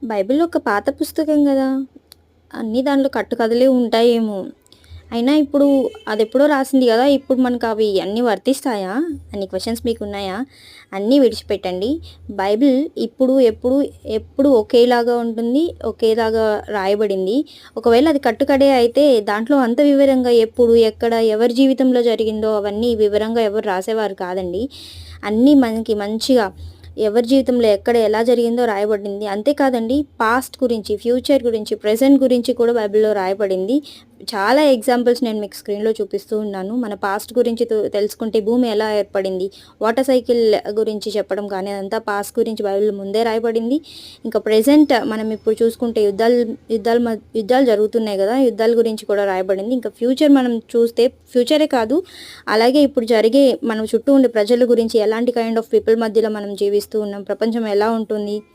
Bible ఒక పాత పుస్తకం గదా! అన్నీ దాంట్లో కట్టుకథలే ఉంటాయేమో! అయినా ఇప్పుడు అదెప్పుడో రాసింది గదా! ఇప్పుడు మనకవి అన్నీ వర్తిస్తాయా? అన్ని క్వెషన్స్ మీకున్నాయా? అన్నీ విడిచిపెట్టండి. బైబిల్ ఇప్పుడు, ఎప్పుడు ఒకేలాగా ఉంటుంది. ఒకేలాగా రాయబడింది. ఒకవేళ అది కట్టుకథే అయితే దాంట్లో అంత వివరంగా ఎప్పుడు, ఎక్కడ, ఎవరి జీవితంలో జరిగిందో అవన్నీ వివరంగా ఎవరు రాసేవారు కాదండి. అన్నీ మనకి మంచిగా ఎవరి జీవితంలో ఎక్కడ ఎలా జరిగిందో రాయబడింది. అంతే కాదండి పాస్ట్ గురించి, ఫ్యూచర్ గురించి, ప్రెజెంట్ గురించి కూడా బైబిల్‌లో రాయబడింది. చాలా ఎగ్జాంపుల్స్ నేను మీకు స్క్రీన్‌లో చూపిస్తూ ఉన్నాను. మన పాస్ట్ గురించి తెలుసుకుంటే భూమి ఎలా ఏర్పడింది, వాటర్ సైకిల్ గురించి చెప్పడం కానీ అదంతా పాస్ట్ గురించి బైబిల్‌లో ముందే రాయబడింది. ఇంకా ప్రెజెంట్ మనం ఇప్పుడు చూసుకుంటే యుద్ధాలు జరుగుతున్నాయి గదా! యుద్ధాల గురించి కూడా రాయబడింది. ఇంకా ఫ్యూచర్ మనం చూస్తే ఫ్యూచరే కాదు, అలాగే ఇప్పుడు జరిగే మన చుట్టూ ఉండే ప్రజల గురించి ఎలాంటి కైండ్ ఆఫ్ పీపుల్ మధ్యలో మనం జీవిస్తూ ఉన్నాం, ప్రపంచం ఎలా ఉంటుంది